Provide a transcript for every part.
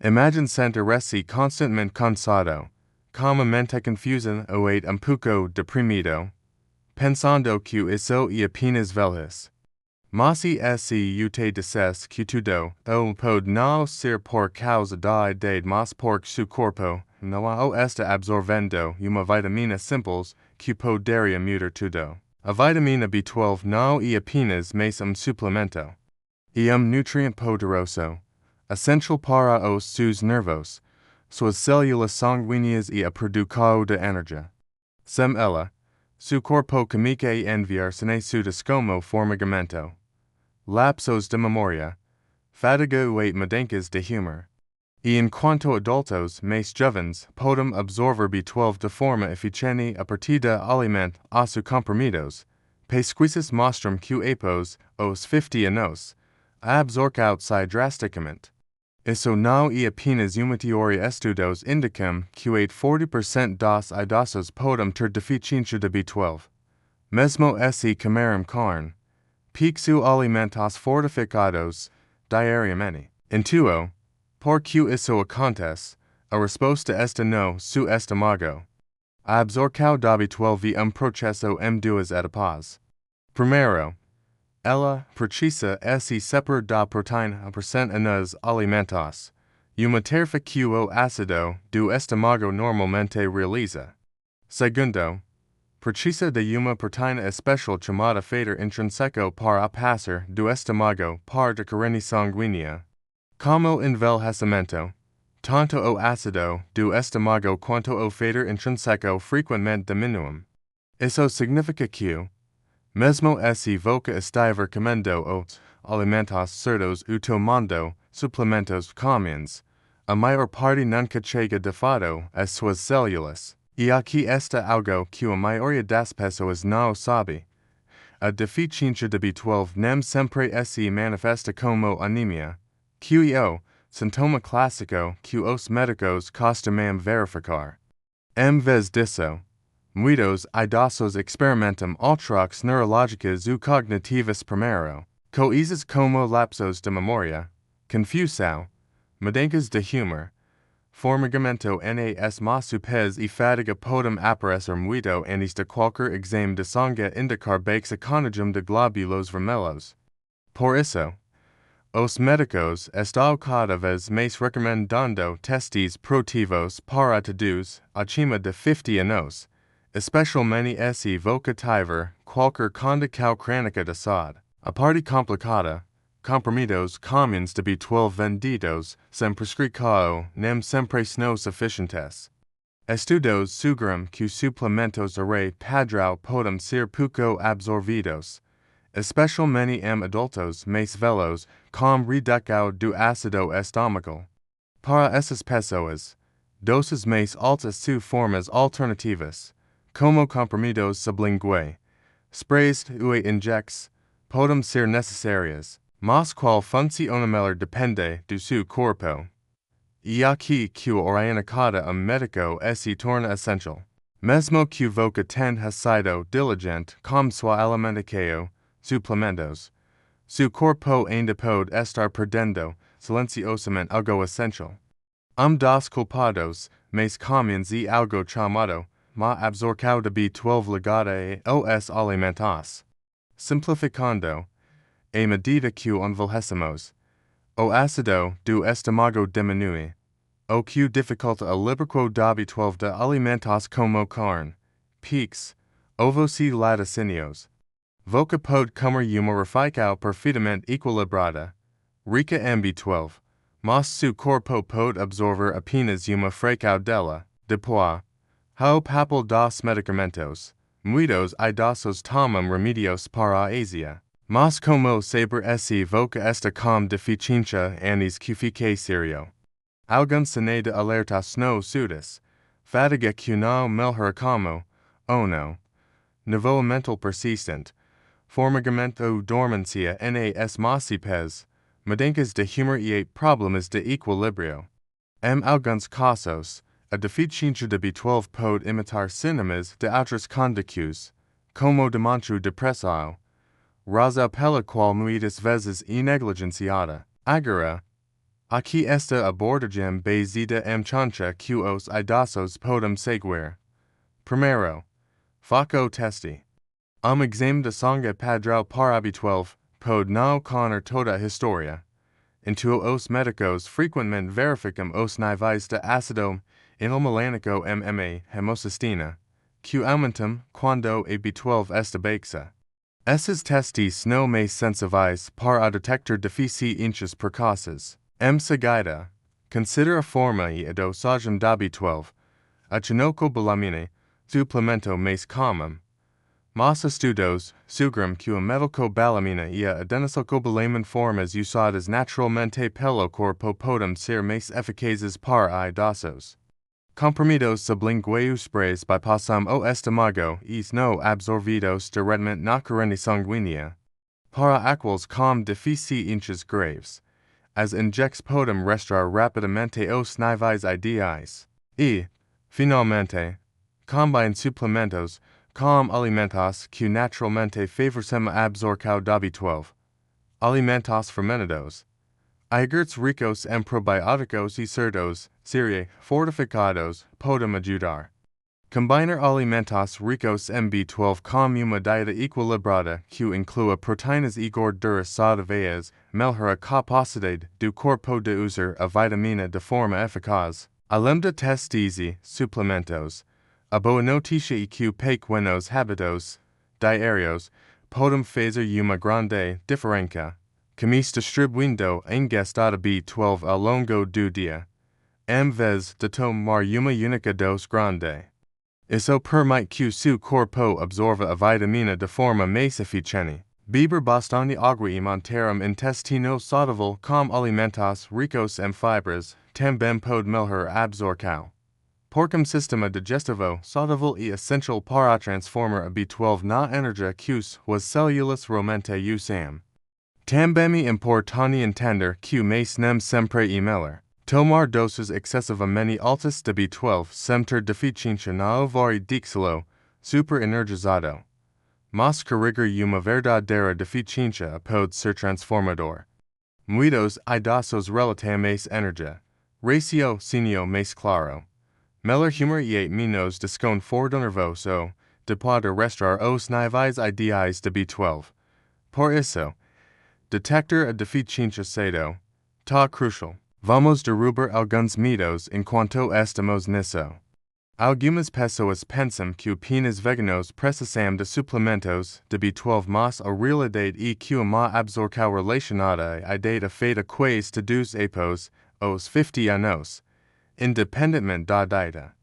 Imagine sente resi constantemente cansado, calmamente confuso o un poco deprimido, pensando que isso e apenas velhas. Mas esse ute deses que tudo o pode não ser por causa da idade mas porque seu corpo não está absorvendo uma vitamina simples que poderia mudar tudo. A vitamina B12 não é apenas mais suplemento. É nutriente poderoso, essential para os seus nervos, suas células sanguíneas e a produção de energia. Sem ela, seu corpo comica enviar-se su como formigamento. Lapsos de memória, fadiga e mudanças de humor. E enquanto adultos mais jovens podem absorver B12 de forma eficiente a partir de alimentos comprimidos, pesquisas mostram que após os 50 anos, a absorção sai drasticamente. Isso não é apenas uma teoria. Estudos indicam que 40% dos idosos podem ter deficiência de B12. Mesmo se comerem carne, pixu alimentos fortificados diariamente. Intuo, por que isso acontece, a resposta está no su estômago. A absorção da B12 é processo duas etapas. Primeiro, ela precisa se separar da proteína presente nos alimentos, uma tarefa que o ácido do estômago normalmente realiza. Segundo, precisa de uma proteína especial chamada fator intrínseco para passar do estômago para a corrente sanguínea. Como envelhecimento, tanto o ácido do estômago quanto o fator intrínseco frequentemente diminuem. Isso significa que, mesmo se você estiver comendo os alimentos certos e tomando suplementos comuns, a maior parte nunca chega de fato às suas células. E aqui está algo que a maioria das pessoas não sabe. A deficiência de B12 nem sempre se manifesta como anemia, que é o sintoma clássico que os médicos costumam verificar. Em vez disso, muitos idosos experimentam alterações neurológicas ou cognitivas primeiro, coisas como lapsos de memória, confusão, mudanças de humor, formigamento nas maços pés e fadiga podem aparecer muito antes de qualquer exame de sangue indicar baixa conjunção de glóbulos vermelhos. Por isso, os médicos estão cada vez mais recomendando testes proativos para todos acima de 50 anos, especialmente se você tiver qualquer condição crônica de saúde. A parte complicada, comprimidos comuns de B12 vendidos sem prescrição nem sempre são suficientes. Estudos sugerem que suplementos array padrão podem ser pouco absorvidos, especialmente em adultos mais velhos com redução do ácido estômago. Para essas pessoas, doses mais altas são formas alternativas, como comprimidos sublinguais, sprays e injects, podem ser necessárias. Mas qual funciona melhor depende do seu corpo. E aqui que a orientada médico se torna essencial. Mesmo que você tenha sido diligente com sua alimentação, suplementos, seu corpo ainda pode estar perdendo silenciosamente algo essencial. Dos culpados mais comuns é algo chamado má absorção de B12 ligada aos alimentos. Simplificando, à medida que envelhecemos, o ácido do estômago diminui, o que dificulta a liberação da B12 de alimentos como carne, peixe, ovos e laticínios. Você pode comer uma refeição perfeitamente equilibrada, rica em B12, mas seu corpo pode absorver apenas uma fração dela. Depois, o papel dos medicamentos. Muitos idosos tomam remédios para a azia. Mas como saber se você está com deficiência antes que fique sério? Alguns sinais de alerta são sutis, fadiga que não melhora como, ou não, nível mental persistente, formigamento ou dormência nas maciças, mudanças de humor e problemas de equilíbrio. Em alguns casos, a deficiência de B12 pode imitar sintomas de outras condições, como desmancho depressivo, razão pela qual muitas vezes é negligenciada. Agora, Aquí esta abordajem bezida chancha que os idosos podem seguir. Primero, faco testi. Exame de sangue padrão para B12, pode não conter toda a historia. Intuo os médicos frequentemente verificam os níveis de ácido inormolânico MMA hemocystina, que aumentam quando a B12 está baixa. Esses testes não mais sensíveis para a detectar deficiências precoces. Seguida, considera a forma e a dosagem da B12, a chinocobalamina, suplemento mais comum. Mas estudos sugerim que a metocobalamina e a adenosylcobalamin formas usadas naturalmente pelo corpo podem ser mais eficazes para idosos. Comprimidos sublinguais sprays bypassam o estômago e não absorvidos diretamente na corrente sanguínea. Para aqueles com deficiências graves, as injects podem restaurar rapidamente os níveis ideais. E, finalmente, combine suplementos com alimentos que naturalmente favorecem a absorção da B12. Alimentos fermentados. Iogurts ricos em probióticos e cerdos, fortificados, podem ajudar. Combinar alimentos ricos em B12 com uma dieta equilibrada que inclua proteínas e gorduras saudáveis melhora a capacidade do corpo de usar a vitamina de forma eficaz. Além de testes e suplementos, a boa notícia é que pequenos hábitos diários podem fazer uma grande diferença. Começa distribuindo a ingesta de B12 ao longo do dia, em vez de tomar uma única dose grande. Isso permite que o seu corpo absorva a vitamina de forma mais eficiente. Beber bastante água e manter intestino saudável com alimentos ricos em fibras também pode melhorar a absorção. Porque sistema digestivo saudável é essencial para transformar a B12 na energia que os células realmente usam. Também é importante entender que o mais nem sempre é melhor. Tomar doses excessivamente altas de B12 sem ter deficiência na ovário díxilo superenergizado. Mas corrigir uma verdadeira deficiência pode ser transformador. Muitos idosos relatam mais energia, raciocínio mais claro, melhor humor e menos desconforto nervoso, de poder restaurar os níveis ideais de B12. Por isso, detectar a deficiência cedo tá crucial. Vamos derrubar alguns mitos enquanto estamos nisso. Algumas pessoas pensam que apenas veganos precisam de suplementos de B12, mas a realidade é que uma absorção relacionada à dieta feita quase todos após os 50 anos, independentemente da dieta.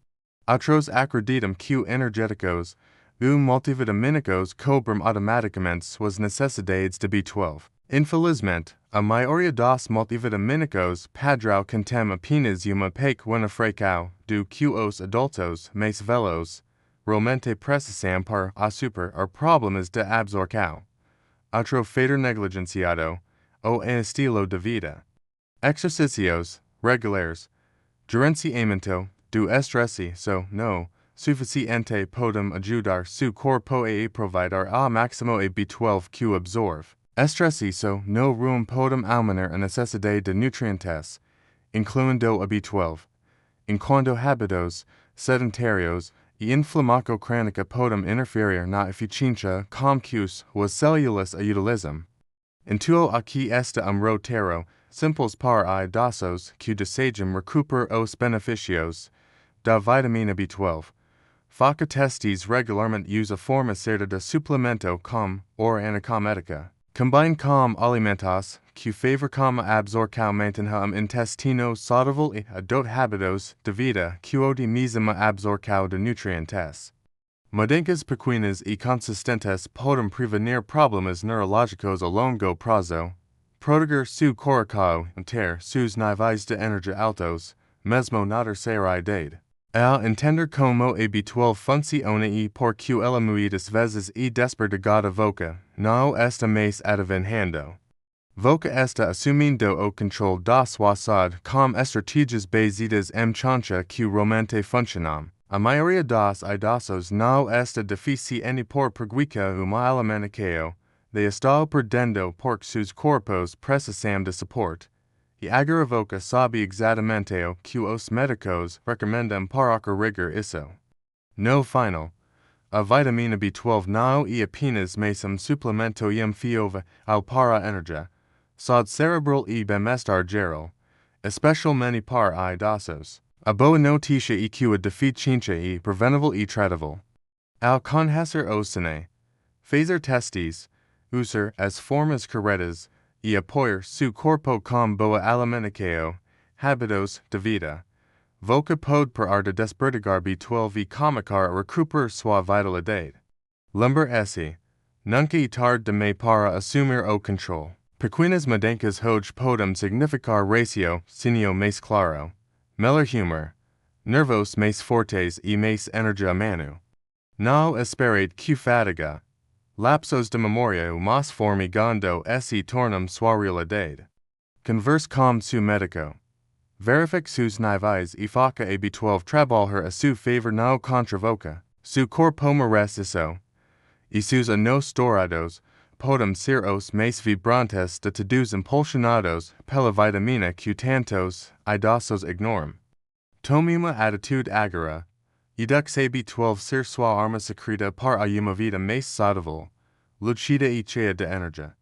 Outros acreditam que energéticos ou multivitamínicos cobram automaticamente suas necessidades de B12. Infelizmente, a maioria dos multivitamínicos padrão contém apenas uma pequena fração do que os adultos mais velhos realmente precisam para superar problemas de absorção. Outro fator negligenciado, o estilo de vida. Exercícios regulares, gerenciamento do estresse não suficiente podem ajudar seu corpo a aproveitar ao máximo a B12 que absorve. Estresse no room podem aumentar a necessidade de nutrientes, incluindo a B12, enquanto hábitos sedentários e inflamação crônica podem interferir na eficiência com que os células a utilizam. Intuo aqui está roteiro simples para idosos que desejam recuperar os benefícios da vitamina B12. Faça testes regularmente e use a forma certa de suplemento com orgânica médica. Combine com alimentos que favorecem a absorção mantendo intestino saudável e adote hábitos de vida que otimizam a absorção de nutrientes. Mudanças pequenas e consistentes podem prevenir problemas neurológicos a longo prazo, proteger seu corpo, manter seus níveis de energia altos, mesmo na terceira idade. Ao entender como a B12 funciona e por que ela muitas vezes é desperdigada voca, não está mais adivinhando. Voca está assumindo o controle da sua saúde com estratégias baseadas em chancha que realmente funcionam. A maioria dos idosos não está deficiente por preguiça uma alimentação, de estar perdendo porque seus corpos precisam de suporte. e agravouca sabe exatamente o que os médicos recomendam para corrigir isso. No final, a vitamina B12 não é apenas mais suplemento fiove ao para a energia, saúde cerebral e bem-estar geral, especialmente para idosos. A boa notícia é que a deficiência é prevenível e tratável. Ao conhecer o sine, fazer testes, usar as formas corretas e apoiar seu corpo com boa alimentação, hábitos de vida, você pode parar de desperdiçar B12 e começar a recuperar sua vitalidade. Esse, nunca é tarde demais para assumir o controle. Pequenas mudanças hoje podem significar ratio sinio mais claro, melhor humor, nervos mais fortes e mais energia a mano. Não espere que fadiga, lapsos de memória mais formigando se tornam sua realidade. Converse com seu médico. Verifique seus níveis e faça a B12 trabalhar a seu favor não contra-voca. Seu corpo merece isso. E seus anos dourados podem ser os mais vibrantes de todos impulsionados pela vitamina que tantos idosos ignoram. Tome uma atitude agora. E deixe B12 ser sua arma secreta para uma vida mais saudável, lucida e cheia de energia.